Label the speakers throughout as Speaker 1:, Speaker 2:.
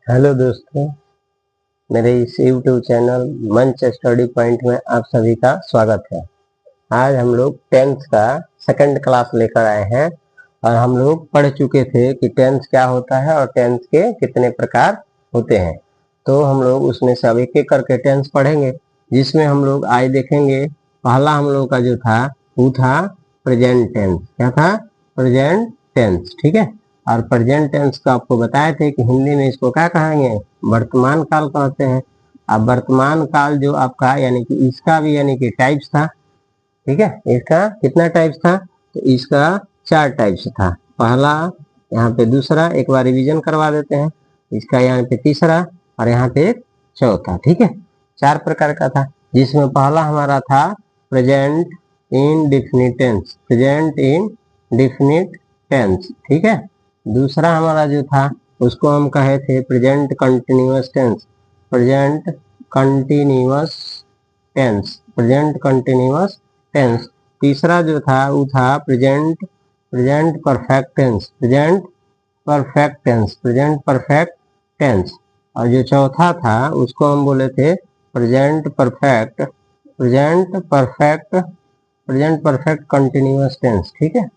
Speaker 1: Hello दोस्तों, मेरे इस YouTube चैनल मंच स्टडी पॉइंट में आप सभी का स्वागत है। आज हम लोग टेंस का सेकंड क्लास लेकर आए हैं और हम लोग पढ़ चुके थे कि टेंस क्या होता है और टेंस के कितने प्रकार होते हैं। तो हम लोग उसमें से अब एक एक करके टेंस पढ़ेंगे, जिसमें हम लोग आज देखेंगे। पहला हम लोग का जो था वो था प्रेजेंट टेंस। क्या था? Present tense. ठीक है। और प्रेजेंट टेंस को आपको बताए थे कि हिंदी में इसको क्या कहेंगे? वर्तमान काल कहते हैं। अब वर्तमान काल जो आपका यानी कि इसका भी यानी कि टाइप्स था। ठीक है। इसका कितना टाइप्स था? तो इसका 4 टाइप्स था। पहला, यहाँ पे दूसरा, एक बार रिवीजन करवा देते हैं। इसका यहाँ पे तीसरा और यहाँ पे चौथा। ठीक है। 4 प्रकार का था, जिसमें पहला हमारा था present indefinite tense. Present indefinite tense. ठीक है। दूसरा हमारा जो था उसको हम कहे थे present continuous tense. Present continuous tense. Present continuous tense. तीसरा जो था वो था present present perfect tense. Present perfect tense. Present perfect tense. और जो चौथा था उसको हम बोले थे present perfect present perfect present perfect continuous tense. ठीक है।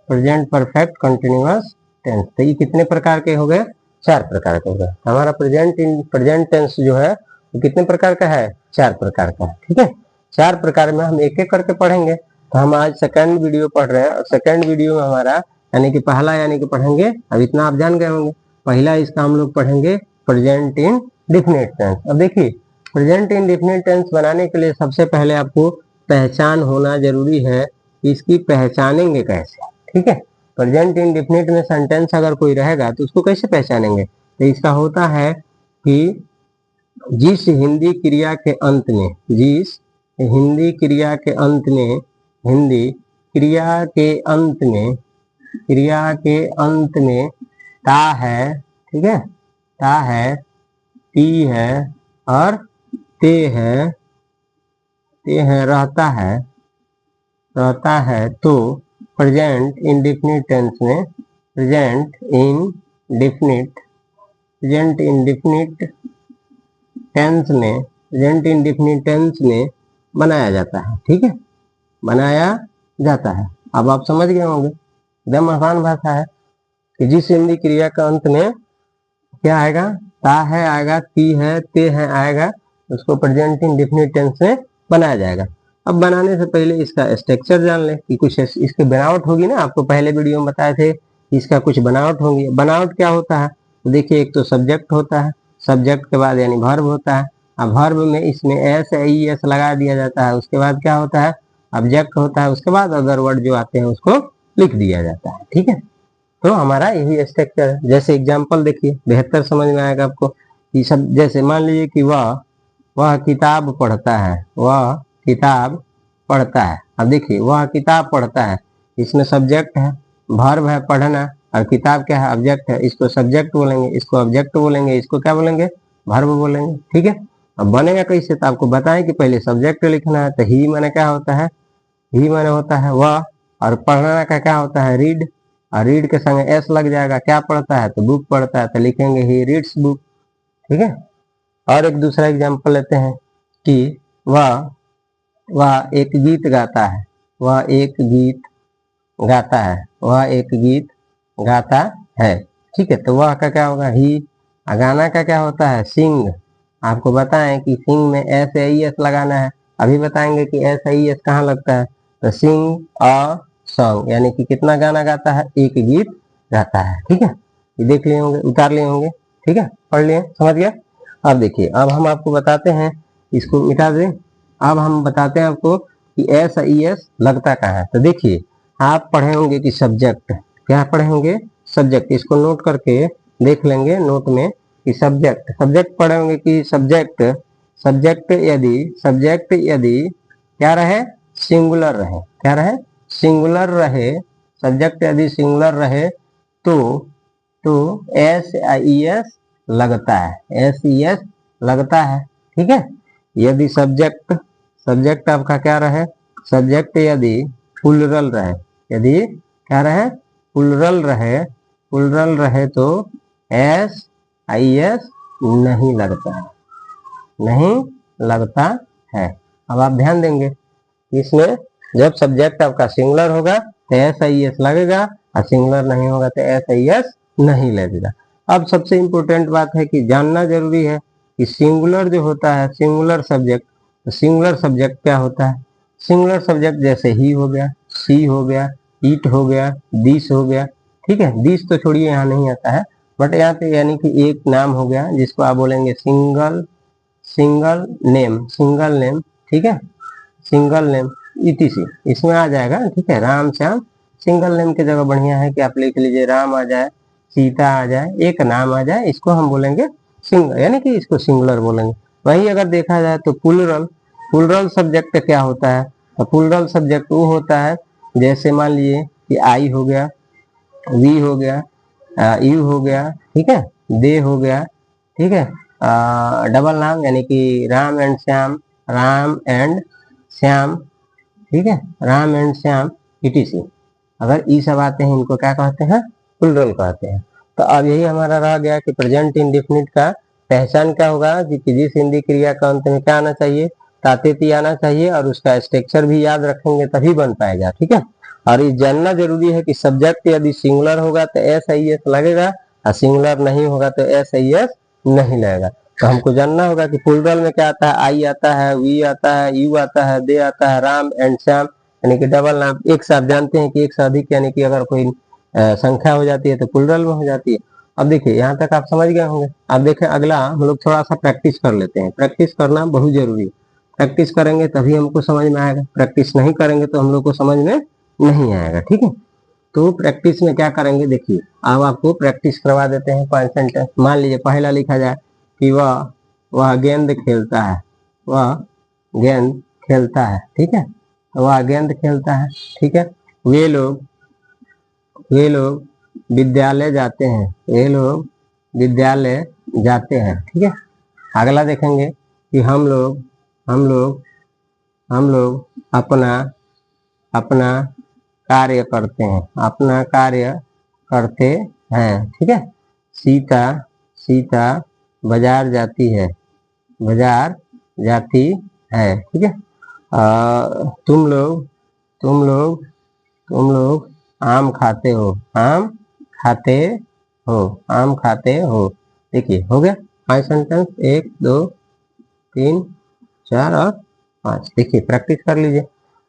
Speaker 1: Present perfect continuous tense. तो ये कितने प्रकार के हो गए? 4 प्रकार के हो गए। हमारा प्रेजेंट टेंस जो है वो कितने प्रकार का है? 4 प्रकार का है। ठीक है। 4 प्रकार में हम एक एक करके पढ़ेंगे। तो हम आज सेकंड वीडियो पढ़ रहे हैं और सेकंड वीडियो में हमारा यानी कि पहला यानी कि पढ़ेंगे, अब इतना आप जान गए होंगे। पहला इसका हम लोग पढ़ेंगे प्रेजेंट इन डिफिनिट टेंस। अब देखिए, प्रेजेंट इन डिफिनिट टेंस बनाने के लिए सबसे पहले आपको पहचान होना जरूरी है। इसकी पहचानेंगे कैसे? ठीक है। प्रेजेंट इंडेफिनिट में सेंटेंस अगर कोई रहेगा तो उसको कैसे पहचानेंगे? तो इसका होता है कि जिस हिंदी क्रिया के अंत में जिस हिंदी क्रिया के अंत में हिंदी क्रिया के अंत में क्रिया के अंत में ता है। ठीक है। ता है, ती है और ते है रहता है तो प्रेजेंट इंडेफिनिट टेंस में present indefinite present indefinite tense में बनाया जाता है। ठीक है। बनाया जाता है। अब आप समझ गए होंगे, एकदम आसान भाषा है कि जिस हिंदी क्रिया का अंत में क्या आएगा? ता है आएगा, ती है, ते है आएगा, उसको प्रेजेंट इंडेफिनिट टेंस में बनाया जाएगा। अब बनाने से पहले इसका स्ट्रक्चर जान ले कि कुछ इसकी बनावट होगी ना। आपको पहले वीडियो में बताए थे इसका कुछ बनावट होगी। बनावट क्या होता है? तो देखिए, एक तो सब्जेक्ट होता है, सब्जेक्ट के बाद यानी वर्ब होता है। अब वर्ब में इसमें एस ई एस लगा दिया जाता है। उसके बाद क्या होता है? ऑब्जेक्ट होता है। उसके बाद अदर वर्ड जो आते हैं उसको लिख दिया जाता है। ठीक है। तो हमारा यही स्ट्रक्चर है। जैसे एग्जाम्पल देखिए, बेहतर समझ में आएगा आपको। ये सब जैसे मान लीजिए कि वह किताब पढ़ता है। वह किताब पढ़ता है। अब देखिए, वह किताब पढ़ता है, इसमें सब्जेक्ट है, वर्ब है पढ़ना, और किताब क्या है? ऑब्जेक्ट है। इसको सब्जेक्ट बोलेंगे, इसको ऑब्जेक्ट बोलेंगे, इसको क्या बोलेंगे? वर्ब बोलेंगे। ठीक है। अब बनेगा कैसे? तो आपको बताएं कि पहले सब्जेक्ट लिखना है। तो ही माने क्या होता है? ही माने होता है वह, और पढ़ना का क्या होता है? रीड। और रीड के संग एस लग जाएगा। क्या पढ़ता है? तो बुक पढ़ता है, तो लिखेंगे ही रीड्स बुक। ठीक है। और एक दूसरा एग्जाम्पल लेते हैं कि वह वह एक गीत गाता है। वह एक गीत गाता है। वह एक गीत गाता है। ठीक है। तो वह का क्या होगा? ही। गाना का क्या होता है? सिंग। आपको बताएं कि सिंग में एस ई एस लगाना है। अभी बताएंगे कि एस ई एस कहाँ लगता है। तो सिंग अ सॉन्ग, यानी कि कितना गाना गाता है? एक गीत गाता है। ठीक है। ये देख लिए होंगे, उतार लिए होंगे। ठीक है। पढ़ लिए, समझ गया। अब देखिए, अब हम आपको बताते हैं, इसको मिटा दें। अब हम बताते हैं आपको कि एस ई एस लगता कहाँ है। तो देखिए, आप पढ़े होंगे कि सब्जेक्ट। क्या पढ़े होंगे? सब्जेक्ट। इसको नोट करके देख लेंगे नोट में कि सब्जेक्ट पढ़े होंगे कि सब्जेक्ट यदि क्या रहे? सिंगुलर रहे। क्या रहे? सिंगुलर रहे। सब्जेक्ट यदि सिंगुलर रहे तो एस ई एस लगता है। एस ई एस लगता है। ठीक है। यदि सब्जेक्ट आपका क्या रहे? सब्जेक्ट यदि प्लुरल रहे, यदि क्या रहे? प्लुरल रहे तो एस IES नहीं लगता है, नहीं लगता है। अब आप ध्यान देंगे इसमें जब सब्जेक्ट आपका सिंगुलर होगा तो SIS लगेगा और सिंगुलर नहीं होगा तो SIS नहीं लगेगा। अब सबसे इंपॉर्टेंट बात है कि जानना जरूरी है कि सिंगुलर जो होता है सिंगुलर सब्जेक्ट, तो सिंगुलर सब्जेक्ट क्या होता है? सिंगुलर सब्जेक्ट जैसे ही हो गया, सी हो गया, ईट हो गया, दिस हो गया, ठीक है। दिस तो छोड़िए यहाँ नहीं आता है, बट यहाँ पे यानी कि एक नाम हो गया जिसको आप बोलेंगे सिंगल नेम, ठीक है, सिंगल नेम ETC इसमें आ जाएगा, ठीक है। राम श्याम सिंगल नेम की जगह बढ़िया है कि आप लिख लीजिए राम आ जाए, सीता आ जाए, एक नाम आ जाए, इसको हम बोलेंगे सिंगल, यानी कि इसको सिंगुलर बोलेंगे। वही अगर देखा जाए तो प्लुरल सब्जेक्ट क्या होता है? तो प्लुरल सब्जेक्ट वो होता है जैसे मान लीजिए कि आई हो गया, वी हो गया, यू हो गया, ठीक है, दे हो गया, ठीक है, डबल नाम यानी कि राम एंड श्याम, ठीक है, राम एंड श्याम ETC। अगर ई सब आते हैं इनको क्या कहते हैं? प्लुरल कहते हैं। तो अब यही हमारा रह गया कि प्रेजेंट इंडेफिनिट का पहचान क्या होगा कि जिस हिंदी क्रिया का अंत में क्या आना चाहिए? तातेती आना चाहिए, और उसका स्ट्रक्चर भी याद रखेंगे तभी बन पाएगा, ठीक है। और ये जानना जरूरी है कि सब्जेक्ट यदि सिंगुलर होगा तो SIS लगेगा और सिंगुलर नहीं होगा तो SIS नहीं लगेगा। तो हमको जानना होगा कि प्लुरल में क्या आता है? आई आता है, वी आता है, यू आता है, दे आता है, राम एंड श्याम यानी कि डबल नाम। एक से आप जानते हैं कि एक से अधिक यानी कि अगर कोई संख्या हो जाती है तो प्लुरल में हो जाती है। अब देखिए यहाँ तक आप समझ गए होंगे। अब देखें अगला हम लोग थोड़ा सा प्रैक्टिस कर लेते हैं। प्रैक्टिस करना बहुत जरूरी है, प्रैक्टिस करेंगे तभी हमको समझ में आएगा, प्रैक्टिस नहीं करेंगे तो हम लोग को समझ में नहीं आएगा, ठीक है। तो प्रैक्टिस में क्या करेंगे देखिए, अब आपको प्रैक्टिस करवा देते हैं 5 सेंटेंस। मान लीजिए पहला लिखा जाए कि वह गेंद खेलता है, वह गेंद खेलता है, ठीक है, वह गेंद खेलता है, ठीक है। वे लोग विद्यालय जाते हैं, वे लोग विद्यालय जाते हैं, ठीक है। अगला देखेंगे कि हम लोग अपना कार्य करते हैं, अपना कार्य करते हैं, ठीक है। सीता बाजार जाती है, ठीक है। तुम लोग आम खाते हो, आम खाते हो। देखिए हो गया 5 सेंटेंस, 1 2 3 4 और 5। देखिए प्रैक्टिस कर लीजिए।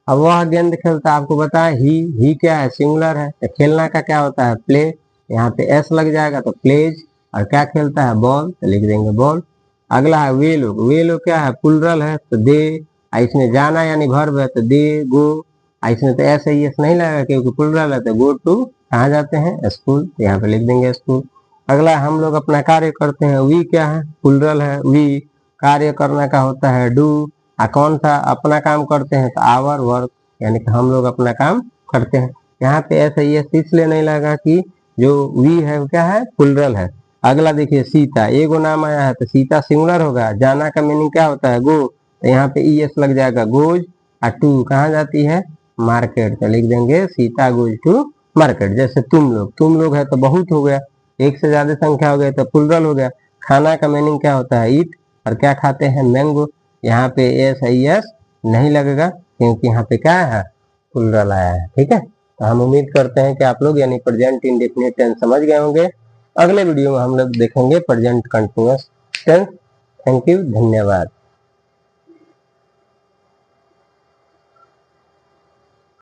Speaker 1: अब वह गेंद खेलता है, आपको बताया ही क्या है? सिंगुलर है। तो खेलना का क्या होता है? प्ले। यहाँ पे S लग जाएगा तो प्लेज। और क्या खेलता है? बॉल, तो लिख देंगे बॉल। अगला है वे लोग क्या है? प्लुरल है तो दे। इसमें जाना यानी वर्ब है तो दे गो। इसमें तो SIS नहीं लगेगा क्योंकि प्लुरल है तो गो टू, कहाँ जाते हैं? स्कूल, यहाँ पे लिख देंगे स्कूल। अगला हम लोग अपना कार्य करते हैं, वी क्या है? प्लुरल है वी। कार्य करना का होता है डू। कौन सा अपना काम करते हैं? तो आवर वर्क, यानी कि हम लोग अपना काम करते हैं। यहाँ पे SIS इसलिए नहीं लगा कि जो वी है वो क्या है? प्लुरल है। अगला देखिए सीता, एगो नाम आया है तो सीता सिंगुलर होगा। जाना का मीनिंग क्या होता है? गो, तो यहाँ पे ES लग जाएगा गोज। और टू कहाँ जाती है? मार्केट, तो लिख देंगे सीता गोज टू मार्केट। जैसे तुम लोग है तो बहुत हो गया, एक से ज्यादा संख्या हो गया तो प्लुरल हो गया। खाना का मीनिंग क्या होता है? ईट। और क्या खाते हैं? मैंगो। यहाँ पे SIS नहीं लगेगा क्योंकि यहाँ पे क्या है? प्लुरल आया है, ठीक है। तो हम उम्मीद करते हैं कि आप लोग यानी प्रेजेंट इंडेफिनिट टेंस समझ गए होंगे। अगले वीडियो में हम लोग देखेंगे present continuous tense. Thank you, धन्यवाद।